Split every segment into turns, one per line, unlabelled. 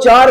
4,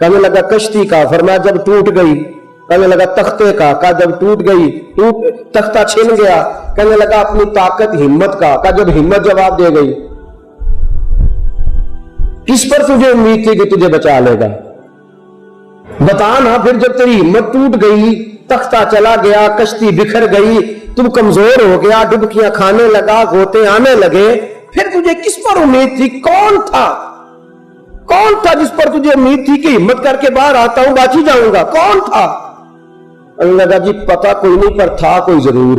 کہنے لگا کشتی کا، فرمایا جب ٹوٹ گئی۔ کہنے لگا تختے کا، کہا جب ٹوٹ گئی، تختہ چھن گیا۔ کہنے لگا اپنی طاقت ہمت کا، کہا جب ہمت جواب دے گئی۔ کس پر تجھے امید تھی کہ تجھے بچا لے گا؟ بتا نا، پھر جب تیری ہمت ٹوٹ گئی، تختہ چلا گیا، کشتی بکھر گئی، تم کمزور ہو گیا، ڈبکیاں کھانے لگا، غوطے آنے لگے، پھر تجھے کس پر امید تھی؟ کون تھا جس پر تجھے امید تھی کہ ہمت کر کے باہر آتا ہوں باچی جاؤں گا؟ کون تھا؟ اللہ لگا جی پتا کوئی نہیں، پر تھا کوئی ضرور،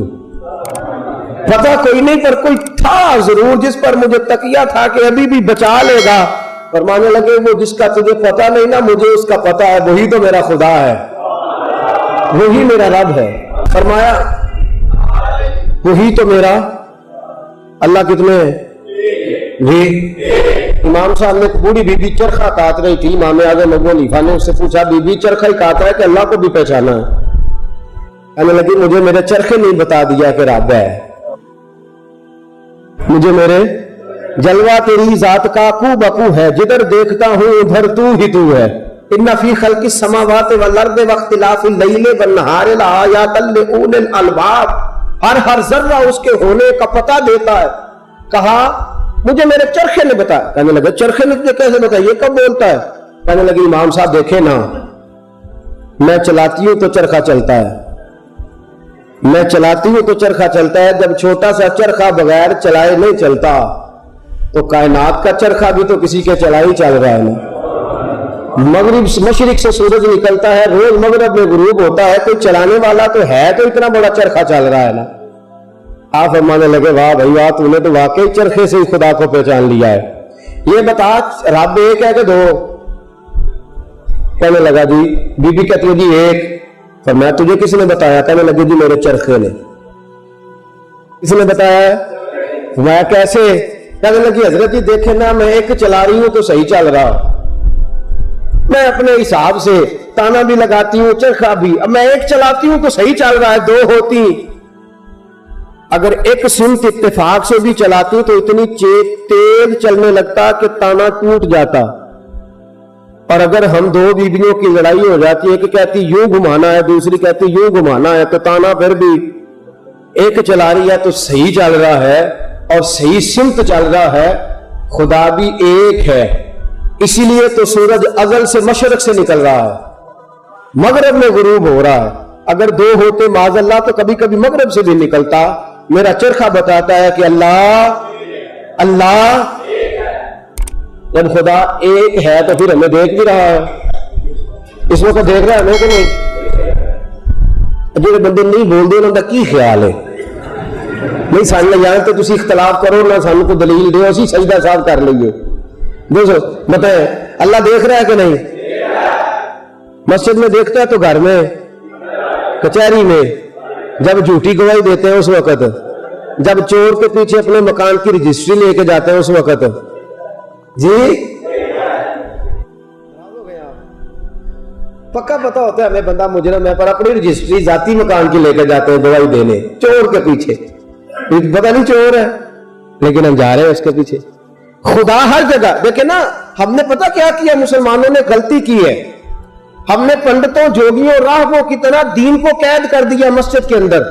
پتا کوئی نہیں پر کوئی تھا ضرور جس پر مجھے تقیہ تھا کہ ابھی بھی بچا لے گا۔ فرمانے لگے وہ جس کا تجھے پتا نہیں نا، مجھے اس کا پتا ہے، وہی تو میرا خدا ہے، وہی میرا رب ہے۔ فرمایا وہی تو میرا اللہ کتنے جی۔ امام صاحب نے بوڑھی بی بی چرخہ کاٹ رہی تھی، امام اعظم ابو حنیفہ نے اس سے پوچھا بی بی چرخہ ہی کاٹ رہا ہے کہ اللہ کو بھی پہچانا ہے؟ کہنے لگی مجھے میرے چرخے نہیں بتا دیا کہ رب ہے، مجھے میرے جلوہ تیری ذات کا کو بکو ہے، جدھر دیکھتا ہوں ادھر تو ہی تو ہے۔ ان فی خلق السماوات والارض واختلاف اللیل والنہار لآیات لأولی الالباب، ہر ذرہ اس کے ہونے کا پتہ دیتا ہے۔ کہا مجھے میرے چرخے نے بتایا۔ کہنے لگا چرخے نے تجھے کیسے بتایا، یہ کب بولتا ہے؟ کہنے لگی امام صاحب دیکھے نا، میں چلاتی ہوں تو چرخہ چلتا ہے، میں چلاتی ہوں تو چرخہ چلتا ہے، جب چھوٹا سا چرخہ بغیر چلائے نہیں چلتا تو کائنات کا چرخہ بھی تو کسی کے چلائی چل رہا ہے نا۔ مشرق سے سورج نکلتا ہے، روز مغرب میں غروب ہوتا ہے، کوئی چلانے والا تو ہے، تو اتنا بڑا چرخہ چل رہا ہے نا۔ آپ فرمانے لگے واہ بھائی واہ، تو نے تو واقعی چرخے سے ہی خدا کو پہچان لیا ہے۔ یہ بتا رب ایک ہے کہ دو؟ کہنے لگا جی بی بی کہتی ہے جی ایک۔ فرمایا تجھے کس نے بتایا؟ کہنے لگے جی میرے چرخے نے۔ کس نے بتایا؟ فرمایا کیسے؟ کہنے لگی حضرت جی دیکھیں نا، میں ایک چلا رہی ہوں تو صحیح چل رہا، میں اپنے حساب سے تانا بھی لگاتی ہوں، چرخہ بھی، اب میں ایک چلاتی ہوں تو صحیح چل رہا ہے، دو ہوتی اگر ایک سمت اتفاق سے بھی چلاتی تو اتنی تیز چلنے لگتا کہ تانا ٹوٹ جاتا، اور اگر ہم دو بیویوں کی لڑائی ہو جاتی ہے کہ کہتی یوں گھمانا ہے، دوسری کہتی یوں گھمانا ہے، تو تانا پھر بھی ایک چلا رہی ہے تو صحیح چل رہا ہے اور صحیح سمت چل رہا ہے۔ خدا بھی ایک ہے، اسی لیے تو سورج ازل سے مشرق سے نکل رہا ہے، مغرب میں غروب ہو رہا ہے۔ اگر دو ہوتے معاذ اللہ تو کبھی کبھی مغرب سے بھی نکلتا۔ میرا چرخہ بتاتا ہے کہ اللہ جب خدا ایک ہے تو پھر ہمیں دیکھ بھی رہا ہے، اس وقت دیکھ رہا ہے ہمیں کہ نہیں؟ جو بندے نہیں بول دے انہوں کا کی خیال ہے؟ نہیں ساننے جائیں تو تسی اختلاف کرو نہ سانوں کو دلیل دے، اسی سجدہ صاحب کر لئیے۔ دوستو بتائیں اللہ دیکھ رہا ہے کہ نہیں؟ مسجد میں دیکھتا ہے تو گھر میں، کچہری میں، جب جھوٹی گواہی دیتے ہیں اس وقت، جب چور کے پیچھے اپنے مکان کی رجسٹری لے کے جاتے ہیں اس وقت، جی پکا پتا ہوتا ہے ہمیں بندہ مجرم ہے، پر اپنی رجسٹری ذاتی مکان کی لے کے جاتے ہیں گواہی دینے چور کے پیچھے، پتا نہیں چور ہے لیکن ہم جا رہے ہیں اس کے پیچھے۔ خدا ہر جگہ دیکھیں نا، ہم نے پتا کیا کیا؟ مسلمانوں نے غلطی کی ہے، ہم نے پنڈتوں جوگیوں راہبوں کی طرح دین کو قید کر دیا مسجد کے اندر۔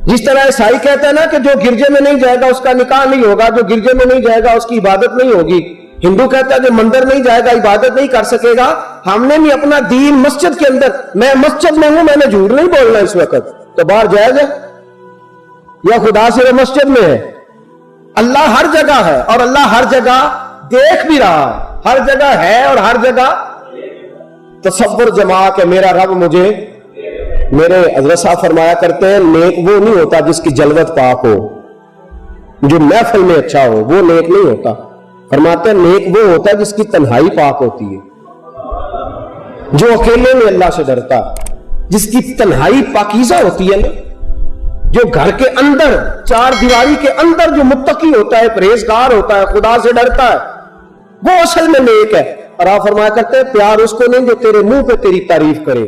جس طرح عیسائی کہتا ہے نا کہ جو گرجے میں نہیں جائے گا اس کا نکاح نہیں ہوگا، جو گرجے میں نہیں جائے گا اس کی عبادت نہیں ہوگی، ہندو کہتا ہے جو مندر نہیں جائے گا عبادت نہیں کر سکے گا، ہم نے بھی اپنا دین مسجد کے اندر، میں مسجد میں ہوں، میں نے جھوٹ نہیں بولنا اس وقت، تو باہر جائز ہے یا خدا صرف مسجد میں ہے؟ اللہ ہر جگہ ہے اور اللہ ہر جگہ دیکھ بھی رہا ہے، ہر جگہ ہے اور ہر جگہ۔ تصور جما کہ میرا رب مجھے، میرے حضرت صاحب فرمایا کرتے ہیں نیک وہ نہیں ہوتا جس کی جلوت پاک ہو، جو محفل میں اچھا ہو، وہ نیک نہیں ہوتا۔ فرماتے ہیں نیک وہ ہوتا ہے جس کی تنہائی پاک ہوتی ہے، جو اکیلے میں اللہ سے ڈرتا، جس کی تنہائی پاکیزہ ہوتی ہے نا، جو گھر کے اندر چار دیواری کے اندر جو متقی ہوتا ہے، پرہیزگار ہوتا ہے، خدا سے ڈرتا ہے، وہ اصل میں نیک ہے۔ اور آپ فرمایا کرتے ہیں پیار اس کو نہیں جو تیرے منہ پہ تیری تعریف کرے،